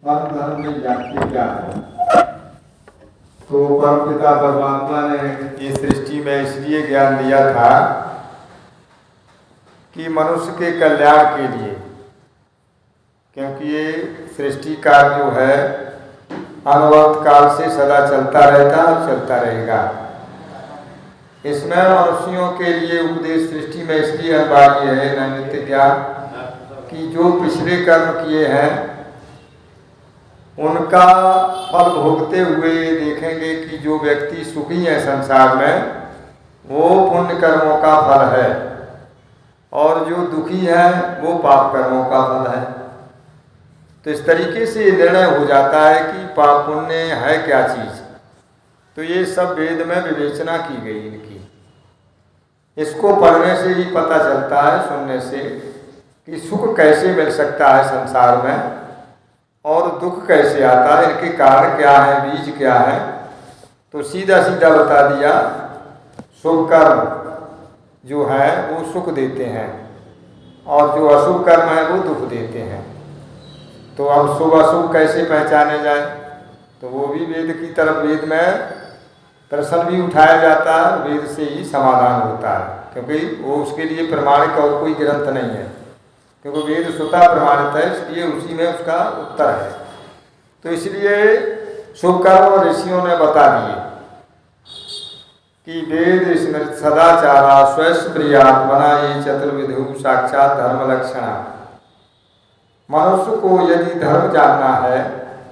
परम धर्म में जाति क्या है? तो परम पिता परमात्मा ने इस सृष्टि में इसलिए ज्ञान दिया था कि मनुष्य के कल्याण के लिए, क्योंकि ये सृष्टि का जो है अनवरत काल से सदा चलता रहता और चलता रहेगा। इसमें मनुष्यों के लिए उपदेश सृष्टि में इसलिए अनिवार्य है नैमित्तिक ज्ञान कि जो पिछले कर्म किए हैं उनका फल भोगते हुए देखेंगे कि जो व्यक्ति सुखी है संसार में वो पुण्य कर्मों का फल है और जो दुखी है वो पाप कर्मों का फल है। तो इस तरीके से निर्णय हो जाता है कि पाप पुण्य है क्या चीज़। तो ये सब वेद में विवेचना की गई इनकी। इसको पढ़ने से ही पता चलता है, सुनने से, कि सुख कैसे मिल सकता है संसार में और दुख कैसे आता है, इनके कारण क्या है, बीज क्या है। तो सीधा सीधा बता दिया, शुभ कर्म जो है वो सुख देते हैं और जो अशुभ कर्म है वो दुख देते हैं। तो अब शुभ अशुभ कैसे पहचाने जाए, तो वो भी वेद की तरफ, वेद में प्रश्न भी उठाया जाता है, वेद से ही समाधान होता है, क्योंकि वो उसके लिए प्रमाणिक और कोई ग्रंथ नहीं है, क्योंकि वेद स्वतः प्रमाणित है, इसलिए उसी में उसका उत्तर है। तो इसलिए शुभ कर्म ऋषियों ने बता दिए कि वेद स्मृत सदाचारा स्वयं प्रियात्मना ये चतुर्विधु साक्षात धर्म लक्षणा। मनुष्य को यदि धर्म जानना है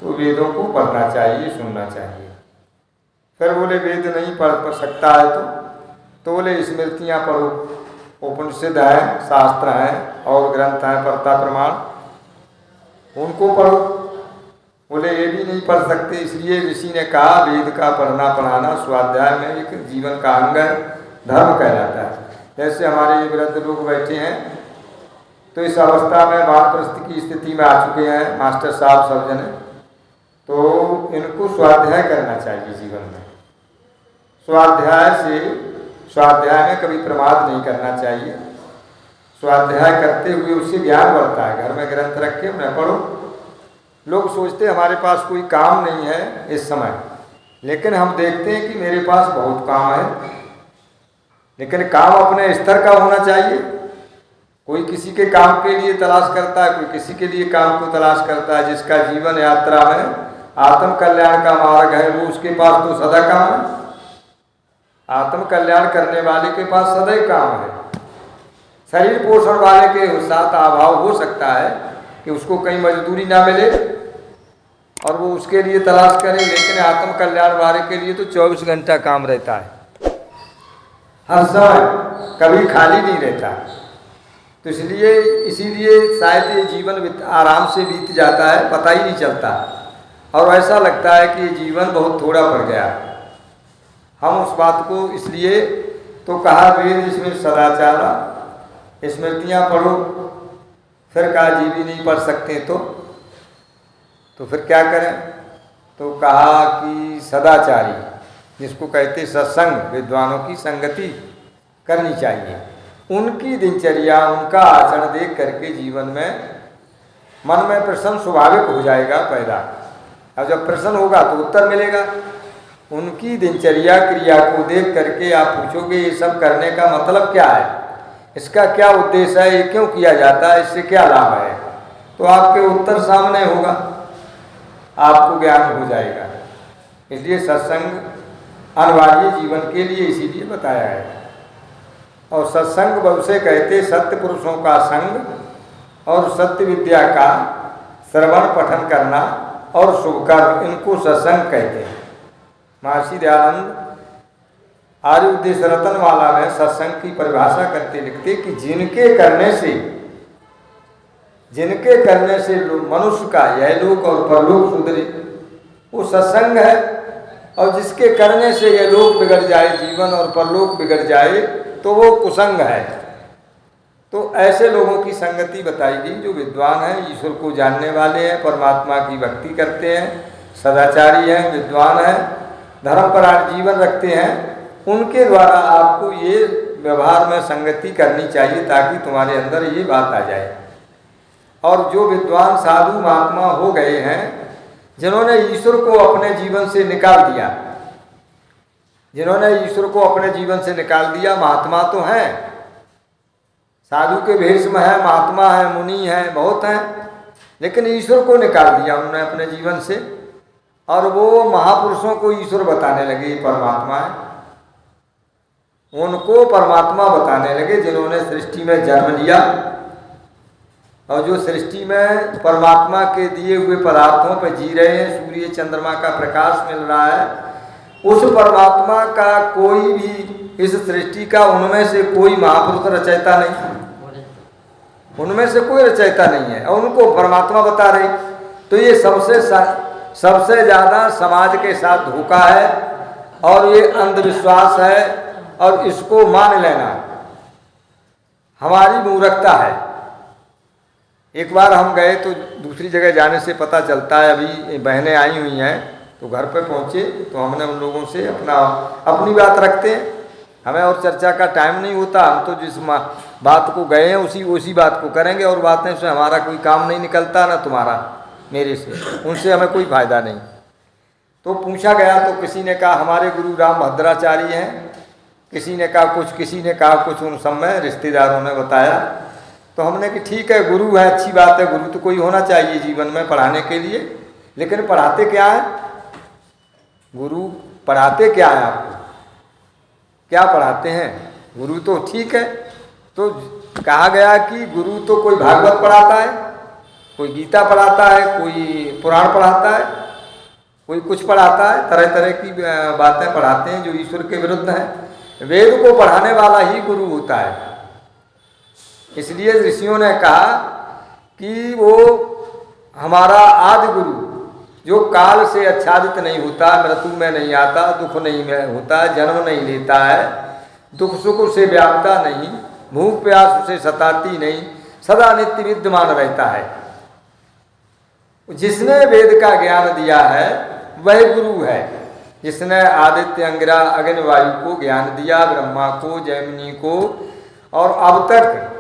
तो वेदों को पढ़ना चाहिए, सुनना चाहिए। फिर बोले वेद नहीं पढ़ सकता है तो बोले स्मृतियाँ पढ़ो, उपनिषद हैं, शास्त्र हैं और ग्रंथ हैं, परता प्रमाण, उनको पढ़ो। बोले ये भी नहीं पढ़ सकते, इसलिए ऋषि ने कहा वेद का पढ़ना पढ़ाना स्वाध्याय में एक जीवन का अंग है, धर्म कहलाता है। जैसे हमारे ये वृद्ध लोग बैठे हैं तो इस अवस्था में वानप्रस्थ की स्थिति में आ चुके हैं मास्टर साहब सब जने, तो इनको स्वाध्याय करना चाहिए जीवन में। स्वाध्याय में कभी प्रमाद नहीं करना चाहिए। स्वाध्याय करते हुए उससे ज्ञान बढ़ता है। घर में ग्रंथ रख के उन्हें पढ़ो। लोग सोचते हमारे पास कोई काम नहीं है इस समय, लेकिन हम देखते हैं कि मेरे पास बहुत काम है, लेकिन काम अपने स्तर का होना चाहिए। कोई किसी के काम के लिए तलाश करता है, कोई किसी के लिए काम को तलाश करता है। जिसका जीवन यात्रा में आत्म कल्याण का मार्ग है वो उसके पास तो सदा काम है। आत्म कल्याण करने वाले के पास सदैव काम है। शरीर पोषण वाले के साथ अभाव हो सकता है कि उसको कहीं मजदूरी ना मिले और वो उसके लिए तलाश करे, लेकिन आत्म कल्याण वाले के लिए तो 24 घंटा काम रहता है, हर समय, कभी खाली नहीं रहता। तो इसीलिए शायद ये जीवन आराम से बीत जाता है, पता ही नहीं चलता और ऐसा लगता है कि ये जीवन बहुत थोड़ा पड़ गया। हम उस बात को इसलिए तो कहा वेद इसमें सदाचारा, स्मृतियाँ पढ़ो। फिर कहा जी भी नहीं पढ़ सकते तो फिर क्या करें, तो कहा कि सदाचारी, जिसको कहते सत्संग, विद्वानों की संगति करनी चाहिए। उनकी दिनचर्या, उनका आचरण देख करके जीवन में मन में प्रश्न स्वाभाविक हो जाएगा पैदा। अब जब प्रश्न होगा तो उत्तर मिलेगा। उनकी दिनचर्या क्रिया को देख करके आप पूछोगे ये सब करने का मतलब क्या है, इसका क्या उद्देश्य है, ये क्यों किया जाता है, इससे क्या लाभ है, तो आपके उत्तर सामने होगा, आपको ज्ञान हो जाएगा। इसलिए सत्संग अनिवार्य जीवन के लिए इसीलिए बताया है। और सत्संग उसे कहते सत्य पुरुषों का संग और सत्य विद्या का श्रवण पठन करना और शुभ कर्म, इनको सत्संग कहते हैं। महर्षि दयानंद आर्य उद्देश्य रतनमाला में सत्संग की परिभाषा करते लिखते कि जिनके करने से मनुष्य का यह लोक और परलोक सुधरे वो सत्संग है, और जिसके करने से यह लोक बिगड़ जाए, जीवन और परलोक बिगड़ जाए, तो वो कुसंग है। तो ऐसे लोगों की संगति बताई गई जो विद्वान हैं, ईश्वर को जानने वाले हैं, परमात्मा की भक्ति करते हैं, सदाचारी हैं, विद्वान हैं, धर्मपरायण जीवन रखते हैं। उनके द्वारा आपको ये व्यवहार में संगति करनी चाहिए ताकि तुम्हारे अंदर ये बात आ जाए। और जो विद्वान साधु महात्मा हो गए हैं जिन्होंने ईश्वर को अपने जीवन से निकाल दिया, जिन्होंने ईश्वर को अपने जीवन से निकाल दिया। महात्मा तो हैं, साधु के भेष में है, महात्मा है, मुनि हैं, बहुत हैं, लेकिन ईश्वर को निकाल दिया उन्होंने अपने जीवन से, और वो महापुरुषों को ईश्वर बताने लगे, परमात्मा है, उनको परमात्मा बताने लगे जिन्होंने सृष्टि में जन्म लिया और जो सृष्टि में परमात्मा के दिए हुए पदार्थों पर जी रहे हैं। सूर्य चंद्रमा का प्रकाश मिल रहा है, उस परमात्मा का कोई भी इस सृष्टि का उनमें से कोई महापुरुष रचयिता नहीं, उनमें से कोई रचयिता नहीं है, और उनको परमात्मा बता रहे। तो ये सबसे ज़्यादा समाज के साथ धोखा है, और ये अंधविश्वास है, और इसको मान लेना हमारी मूर्खता है। एक बार हम गए तो दूसरी जगह जाने से पता चलता है, अभी बहनें आई हुई हैं तो घर पे पहुँचे तो हमने उन लोगों से अपनी बात रखते हैं, हमें और चर्चा का टाइम नहीं होता, हम तो जिस बात को गए हैं उसी बात को करेंगे, और बातें से हमारा कोई काम नहीं निकलता, ना तुम्हारा मेरे से, उनसे हमें कोई फायदा नहीं। तो पूछा गया तो किसी ने कहा हमारे गुरु राम भद्राचार्य हैं, किसी ने कहा कुछ, किसी ने कहा कुछ, उन सब में रिश्तेदारों ने बताया। तो हमने कि ठीक है, गुरु है, अच्छी बात है, गुरु तो कोई होना चाहिए जीवन में पढ़ाने के लिए, लेकिन पढ़ाते क्या है? गुरु पढ़ाते क्या है? आपको क्या पढ़ाते हैं? गुरु तो ठीक है, तो कहा गया कि गुरु तो कोई भागवत पढ़ाता है, कोई गीता पढ़ाता है, कोई पुराण पढ़ाता है, कोई कुछ पढ़ाता है, तरह तरह की बातें पढ़ाते हैं जो ईश्वर के विरुद्ध हैं। वेद को पढ़ाने वाला ही गुरु होता है। इसलिए ऋषियों ने कहा कि वो हमारा आदि गुरु जो काल से आच्छादित नहीं होता, मृत्यु में नहीं आता, दुख नहीं में होता, जन्म नहीं लेता है, दुख सुख से व्यापता नहीं, भूख प्यास उसे सताती नहीं, सदा नित्य विद्यमान रहता है। जिसने वेद का ज्ञान दिया है वह गुरु है। जिसने आदित्य, अंगिरा, अग्नि, वायु को ज्ञान दिया, ब्रह्मा को, जैमिनी को, और अब तक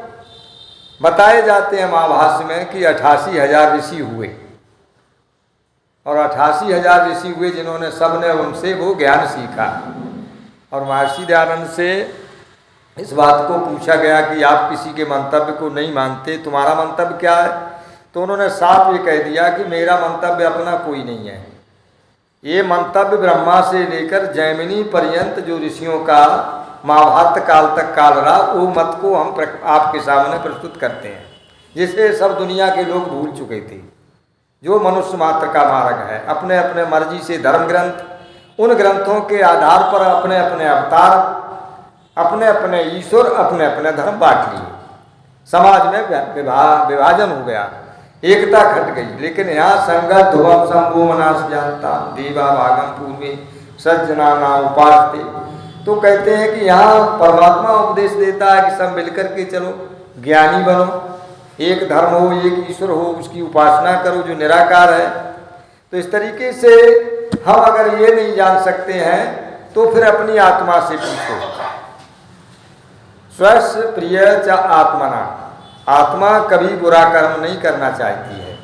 बताए जाते हैं महाभाष्य में कि 88,000 ऋषि हुए, और 88,000 ऋषि हुए जिन्होंने सबने उनसे वो ज्ञान सीखा। और महर्षि दयानंद से इस बात को पूछा गया कि आप किसी के मंतव्य को नहीं मानते, तुम्हारा मंतव्य क्या है? तो उन्होंने साफ ये कह दिया कि मेरा मंतव्य अपना कोई नहीं है, ये मंतव्य ब्रह्मा से लेकर जैमिनी पर्यंत जो ऋषियों का महाभारत काल तक काल रहा, वो मत को हम आपके सामने प्रस्तुत करते हैं, जिसे सब दुनिया के लोग भूल चुके थे। जो मनुष्य मात्र का मार्ग है, अपने अपने मर्जी से धर्म ग्रंथ, उन ग्रंथों के आधार पर अपने अपने अवतार, अपने अपने ईश्वर, अपने अपने धर्म बांट लिए। समाज में विभाजन हो गया, एकता घट गई। लेकिन यहाँ संगत ध्रुवम शंभु मनास जानता देवा भागम पूर्वे सज्जना ना उपासते। तो कहते हैं कि यहाँ परमात्मा उपदेश देता है कि सब मिलकर के चलो, ज्ञानी बनो, एक धर्म हो, एक ईश्वर हो, उसकी उपासना करो जो निराकार है। तो इस तरीके से हम अगर ये नहीं जान सकते हैं तो फिर अपनी आत्मा से पूछो। स्वस्य प्रिय च आत्मना, आत्मा कभी बुरा कर्म नहीं करना चाहती है,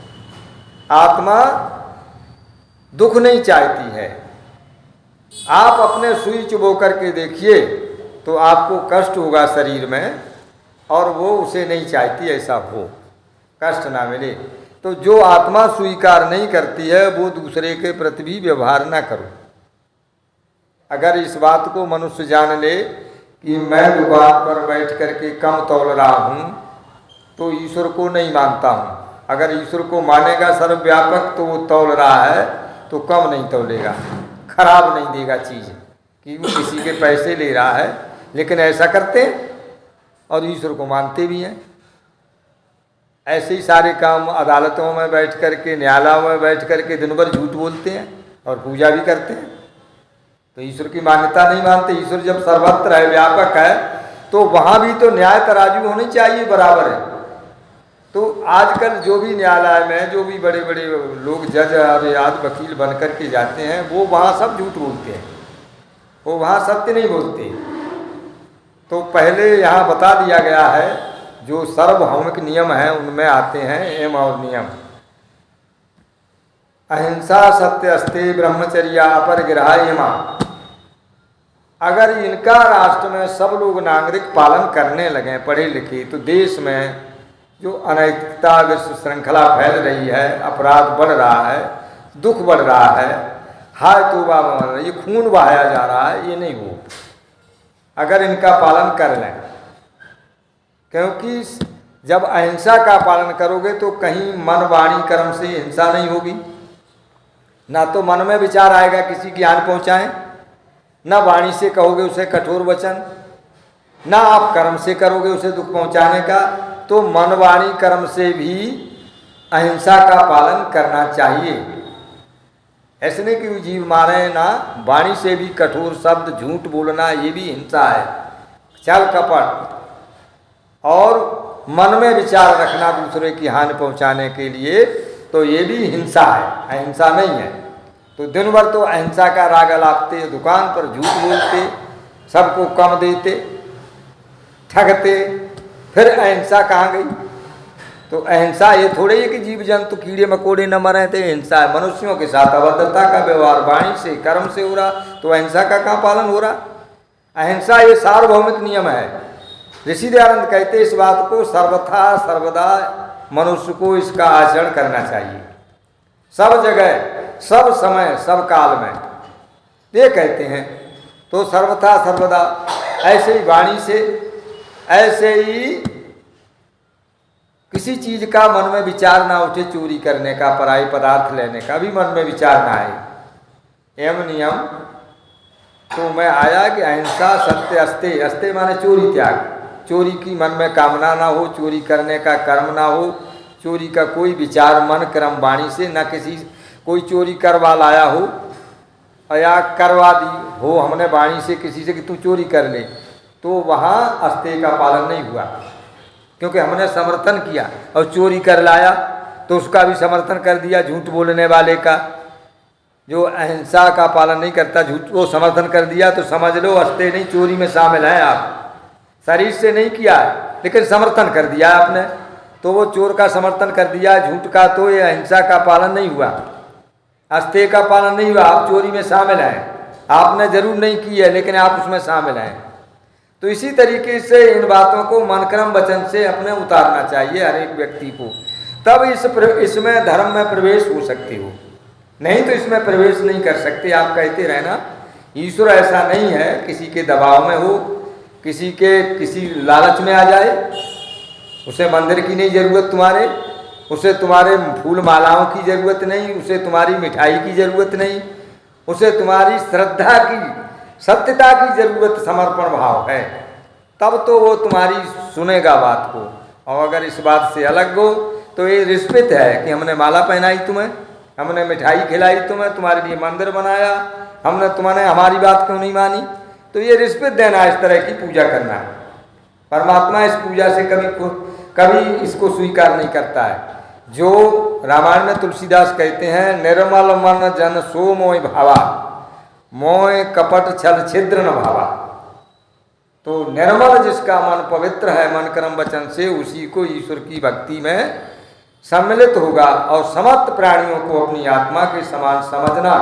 आत्मा दुख नहीं चाहती है। आप अपने सुई चुबो करके देखिए तो आपको कष्ट होगा शरीर में, और वो उसे नहीं चाहती ऐसा हो, कष्ट ना मिले। तो जो आत्मा स्वीकार नहीं करती है वो दूसरे के प्रति भी व्यवहार ना करो। अगर इस बात को मनुष्य जान ले कि मैं दुकान पर बैठ करके कम तौल रहा हूँ तो ईश्वर को नहीं मानता हूँ, अगर ईश्वर को मानेगा सर्वव्यापक तो वो तौल रहा है तो कम नहीं तौलेगा, खराब नहीं देगा चीज़, कि वो किसी के पैसे ले रहा है। लेकिन ऐसा करते हैं और ईश्वर को मानते भी हैं। ऐसे ही सारे काम अदालतों में बैठ कर के, न्यायालयों में बैठ कर के दिन भर झूठ बोलते हैं और पूजा भी करते हैं, तो ईश्वर की मान्यता नहीं मानते। ईश्वर जब सर्वत्र है, व्यापक है, तो वहाँ भी तो न्याय तराजू होनी चाहिए, बराबर है। तो आजकल जो भी न्यायालय में जो भी बड़े बड़े लोग जज और आदि वकील बन कर के जाते हैं, वो वहाँ सब झूठ बोलते हैं, वो वहाँ सत्य नहीं बोलते। तो पहले यहाँ बता दिया गया है जो सार्वभौमिक नियम हैं उनमें आते हैं एम और नियम। अहिंसा सत्य अस्ते ब्रह्मचर्या अपरिग्रह यमा। अगर इनका राष्ट्र में सब लोग नागरिक पालन करने लगे पढ़े लिखे, तो देश में जो अनैतिकता विश्व श्रृंखला फैल रही है, अपराध बढ़ रहा है, दुख बढ़ रहा है, हाय तौबा बढ़ रही है, खून बहाया जा रहा है, ये नहीं हो अगर इनका पालन कर लें। क्योंकि जब अहिंसा का पालन करोगे तो कहीं मन वाणी कर्म से हिंसा नहीं होगी। ना तो मन में विचार आएगा किसी की हानि पहुँचाएं, ना वाणी से कहोगे उसे कठोर वचन, ना आप कर्म से करोगे उसे दुख पहुँचाने का। तो मन वाणी कर्म से भी अहिंसा का पालन करना चाहिए। ऐसे नहीं कि जीव मारे ना, वाणी से भी कठोर शब्द झूठ बोलना ये भी हिंसा है, छल कपट और मन में विचार रखना दूसरे की हानि पहुंचाने के लिए, तो ये भी हिंसा है, अहिंसा नहीं है। तो दिन भर तो अहिंसा का राग लापते, दुकान पर झूठ बोलते, सबको कम देते, ठगते, फिर अहिंसा कहाँ गई? तो अहिंसा ये थोड़े ही कि जीव जंतु कीड़े मकोड़े न मरे थे, हिंसा है मनुष्यों के साथ अभद्रता का व्यवहार वाणी से कर्म से हो रहा, तो अहिंसा का कहाँ पालन हो रहा? अहिंसा ये सार्वभौमिक नियम है। ऋषि दयानंद कहते इस बात को सर्वथा सर्वदा मनुष्य को इसका आचरण करना चाहिए, सब जगह सब समय सब काल में, ये कहते हैं। तो सर्वथा सर्वदा ऐसे ही वाणी से, ऐसे ही किसी चीज का मन में विचार ना उठे, चोरी करने का, पराई पदार्थ लेने का भी मन में विचार ना आए। एवं नियम तो मैं आया कि अहिंसा सत्य अस्ते, अस्ते माने चोरी त्याग, चोरी की मन में कामना ना हो, चोरी करने का कर्म ना हो, चोरी का कोई विचार मन क्रम वाणी से न, किसी कोई चोरी करवा लाया हो या करवा दी हो हमने वाणी से किसी से कि तू चोरी कर ले, तो वहाँ अस्ते का पालन नहीं हुआ, क्योंकि हमने समर्थन किया। और चोरी कर लाया तो उसका भी समर्थन कर दिया, झूठ बोलने वाले का, जो अहिंसा का पालन नहीं करता, झूठ वो समर्थन कर दिया, तो समझ लो अस्ते नहीं, चोरी में शामिल है आप। शरीर से नहीं किया लेकिन समर्थन कर दिया आपने, तो वो चोर का समर्थन कर दिया, झूठ का, तो ये अहिंसा का पालन नहीं हुआ, अस्ते का पालन नहीं हुआ। आप चोरी में शामिल हैं, आपने जरूर नहीं की है लेकिन आप उसमें शामिल हैं। तो इसी तरीके से इन बातों को मन कर्म वचन से अपने उतारना चाहिए हर एक व्यक्ति को, तब इसमें धर्म में प्रवेश हो सकते हो, नहीं तो इसमें प्रवेश नहीं कर सकते। आप कहते रहना ईश्वर ऐसा नहीं है किसी के दबाव में हो, किसी लालच में आ जाए, उसे मंदिर की नहीं जरूरत तुम्हारे, उसे तुम्हारे फूल मालाओं की जरूरत नहीं, उसे तुम्हारी मिठाई की जरूरत नहीं, उसे तुम्हारी श्रद्धा की सत्यता की जरूरत, समर्पण भाव है, तब तो वो तुम्हारी सुनेगा बात को। और अगर इस बात से अलग हो तो ये रिश्वत है कि हमने माला पहनाई तुम्हें, हमने मिठाई खिलाई तुम्हें, तुम्हारे लिए मंदिर बनाया, तुमने हमारी बात क्यों नहीं मानी, तो ये रिश्वत देना, इस तरह की पूजा करना। परमात्मा इस पूजा से कभी इसको स्वीकार नहीं करता है। जो रामायण में तुलसीदास कहते हैं, निर्मल मन जन सो मोय भावा, मोय कपट छल छिद्र न भावा। तो निर्मल जिसका मन पवित्र है मन कर्म वचन से, उसी को ईश्वर की भक्ति में सम्मिलित होगा। और समस्त प्राणियों को अपनी आत्मा के समान समझना,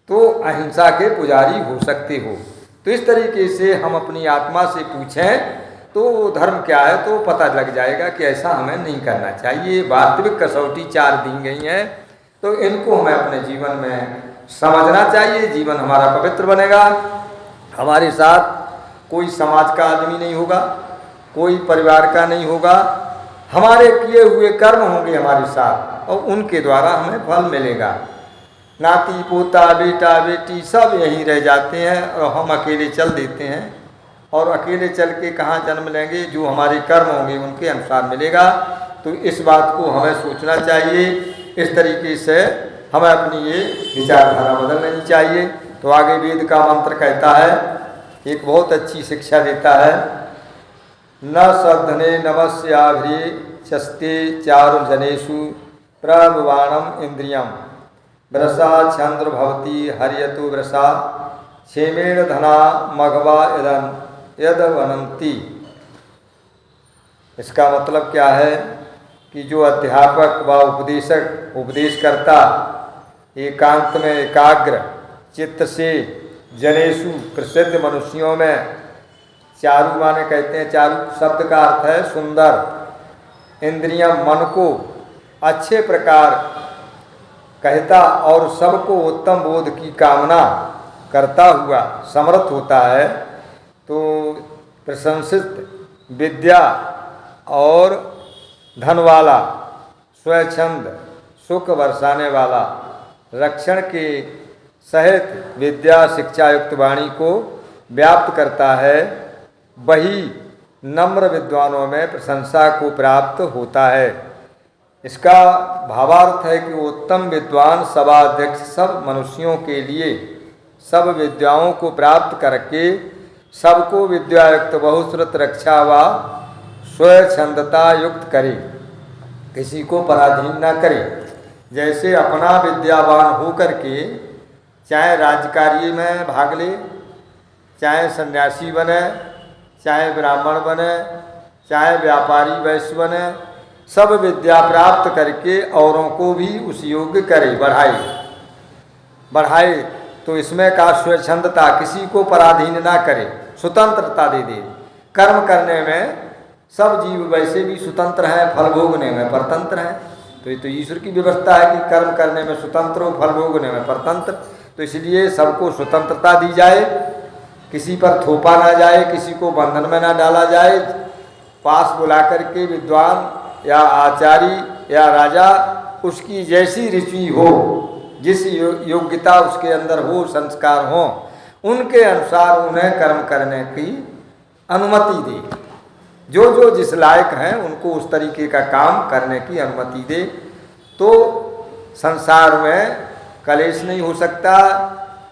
तो अहिंसा के पुजारी हो सकते हो। तो इस तरीके से हम अपनी आत्मा से पूछें तो धर्म क्या है, तो पता लग जाएगा कि ऐसा हमें नहीं करना चाहिए। वास्तविक कसौटी 4 दी गई हैं, तो इनको हमें अपने जीवन में समझना चाहिए। जीवन हमारा पवित्र बनेगा, हमारे साथ कोई समाज का आदमी नहीं होगा, कोई परिवार का नहीं होगा, हमारे किए हुए कर्म होंगे हमारे साथ, और उनके द्वारा हमें फल मिलेगा। नाती पोता बेटा बेटी सब यहीं रह जाते हैं और हम अकेले चल देते हैं, और अकेले चल के कहाँ जन्म लेंगे, जो हमारे कर्म होंगे उनके अनुसार मिलेगा। तो इस बात को हमें सोचना चाहिए, इस तरीके से हमें अपनी ये विचारधारा बदल लेनी चाहिए। तो आगे वेद का मंत्र कहता है, एक बहुत अच्छी शिक्षा देता है, न सधने नमस्याभ्रे चस्ते चारु जनेषु प्रभवाणम इंद्रियम वृषा चंद्र भवती हरियतु वृषा क्षेमेण धना मघवा यदवनंती। इसका मतलब क्या है कि जो अध्यापक व उपदेशक उपदेशकर्ता एकांत में एकाग्र चित्त से जनेषु प्रसिद्ध मनुष्यों में, चारु माने कहते हैं, चारु शब्द का अर्थ है सुंदर, इंद्रियां मन को अच्छे प्रकार कहता और सबको उत्तम बोध की कामना करता हुआ समर्थ होता है, तो प्रशंसित विद्या और धन वाला, स्वच्छंद सुख बरसाने वाला, रक्षण के सहित विद्या शिक्षा युक्त वाणी को व्याप्त करता है, वही नम्र विद्वानों में प्रशंसा को प्राप्त होता है। इसका भावार्थ है कि उत्तम विद्वान सभाध्यक्ष सब मनुष्यों के लिए सब विद्याओं को प्राप्त करके सबको विद्यायुक्त बहुश्रुत रक्षा व स्वच्छंदता युक्त करे, किसी को पराधीन न करे। जैसे अपना विद्यावान होकर के चाहे राजकार्य में भाग ले, चाहे सन्यासी बने, चाहे ब्राह्मण बने, चाहे व्यापारी वैश्य बने, सब विद्या प्राप्त करके औरों को भी उस योग्य करे, बढ़ाए। तो इसमें का स्वच्छंदता, किसी को पराधीन ना करे, स्वतंत्रता दे दे। कर्म करने में सब जीव वैसे भी स्वतंत्र हैं, फल भोगने में परतंत्र हैं। तो ये तो ईश्वर की व्यवस्था है कि कर्म करने में स्वतंत्र हो, फल भोगने में परतंत्र। तो इसलिए सबको स्वतंत्रता दी जाए, किसी पर थोपा ना जाए, किसी को बंधन में ना डाला जाए। पास बुला करके विद्वान या आचार्य या राजा उसकी जैसी रुचि हो, जिस योग्यता उसके अंदर हो, संस्कार हो, उनके अनुसार उन्हें कर्म करने की अनुमति दे। जो जो जिस लायक हैं उनको उस तरीके का काम करने की अनुमति दे, तो संसार में कलेश नहीं हो सकता,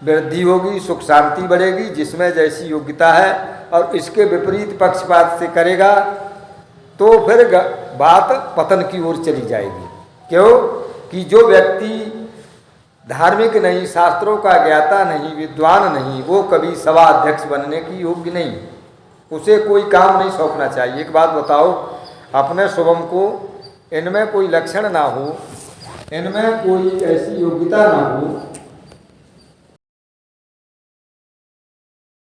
वृद्धि होगी, सुख शांति बढ़ेगी। जिसमें जैसी योग्यता है और इसके विपरीत पक्षपात से करेगा तो फिर बात पतन की ओर चली जाएगी। क्यों कि जो व्यक्ति धार्मिक नहीं, शास्त्रों का ज्ञाता नहीं, विद्वान नहीं, वो कभी सभा अध्यक्ष बनने की योग्य नहीं, उसे कोई काम नहीं सौंपना चाहिए। एक बात बताओ, अपने शुभम को इनमें कोई लक्षण ना हो, इनमें कोई ऐसी योग्यता ना हो